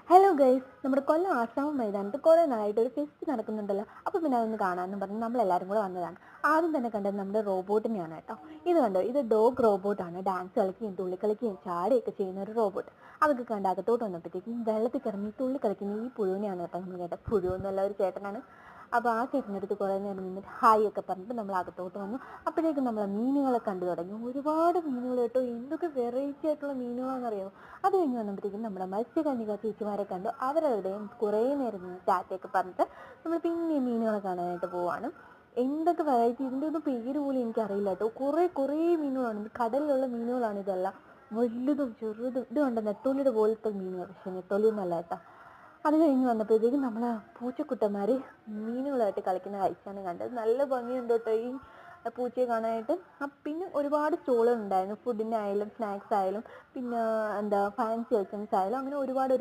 Hello guys, നമ്മുടെ കൊല്ലം ആശ്രാമം മൈതാനത്ത് കുറേ നാളായിട്ട് ഒരു ഫെസ്റ്റ് നടക്കുന്നുണ്ടല്ലോ. അപ്പോൾ പിന്നെ അതൊന്ന് കാണാമെന്ന് പറഞ്ഞ് നമ്മളെല്ലാവരും കൂടെ വന്നതാണ്. ആദ്യം തന്നെ കണ്ടത് നമ്മുടെ റോബോട്ടിനെയാണ് കേട്ടോ. ഇത് കണ്ടോ, ഇത് ഡോഗ് റോബോട്ടാണ്. ഡാൻസ് കളിക്കുകയും തുള്ളി കളിക്കുകയും ചാടുകയൊക്കെ ചെയ്യുന്ന ഒരു റോബോട്ട്. അതൊക്കെ കണ്ട് അകത്തോട്ട് വന്നപ്പോഴത്തേക്കും വെള്ളത്തിൽ കിടന്ന് തുള്ളി കളിക്കുന്ന ഈ പുഴുവിനെയാണ് കേട്ടോ നമ്മൾ കേട്ടോ. പുഴുവെന്നുള്ള ഒരു ചേട്ടനാണ്. അപ്പോൾ ആ ചേട്ടൻ്റെ അടുത്ത് കുറേ നേരം നിന്നിട്ട് ഹായ് ഒക്കെ പറഞ്ഞിട്ട് നമ്മൾ അകത്തോട്ട് വന്നു. അപ്പോഴേക്കും നമ്മൾ മീനുകളെ കണ്ടു തുടങ്ങി. ഒരുപാട് മീനുകൾ കേട്ടോ. എന്തൊക്കെ വെറൈറ്റി ആയിട്ടുള്ള മീനുകളാണെന്നറിയാമോ. അത് കഴിഞ്ഞ് വന്നപ്പോഴത്തേക്കും നമ്മുടെ മത്സ്യകന്യക ചേച്ചിമാരെ കണ്ടു. അവരുടെയും കുറേ നേരം നിന്ന് ടാറ്റയൊക്കെ പറഞ്ഞിട്ട് നമ്മൾ പിന്നെ മീനുകളെ കാണാനായിട്ട് പോവാണ്. എന്തൊക്കെ വെറൈറ്റി, ഇതിൻ്റെ ഒന്നും പേര് പോലും എനിക്കറിയില്ല കേട്ടോ. കുറേ മീനുകളാണ്. ഇത് കടലിലുള്ള മീനുകളാണ് ഇതെല്ലാം. വലുതും ചെറുതും. ഇത് കണ്ട നെത്തോലിയുടെ പോലത്തെ മീനുകൾ, പക്ഷെ നെത്തോലിയൊന്നും അല്ല കേട്ടോ. അത് കഴിഞ്ഞ് വന്നപ്പോഴത്തേക്കും നമ്മൾ പൂച്ചക്കുട്ടന്മാർ മീനുകളായിട്ട് കളിക്കുന്ന കാഴ്ചയാണ് കണ്ടത്. നല്ല ഭംഗിയുണ്ട് കേട്ടോ ഈ പൂച്ചയെ കാണാനായിട്ട്. പിന്നെ ഒരുപാട് സ്റ്റോളുകൾ ഉണ്ടായിരുന്നു. ഫുഡിൻ്റെ ആയാലും സ്നാക്സ് ആയാലും പിന്നെ എന്താ ഫാൻസി ഐറ്റംസ് ആയാലും അങ്ങനെ ഒരുപാട്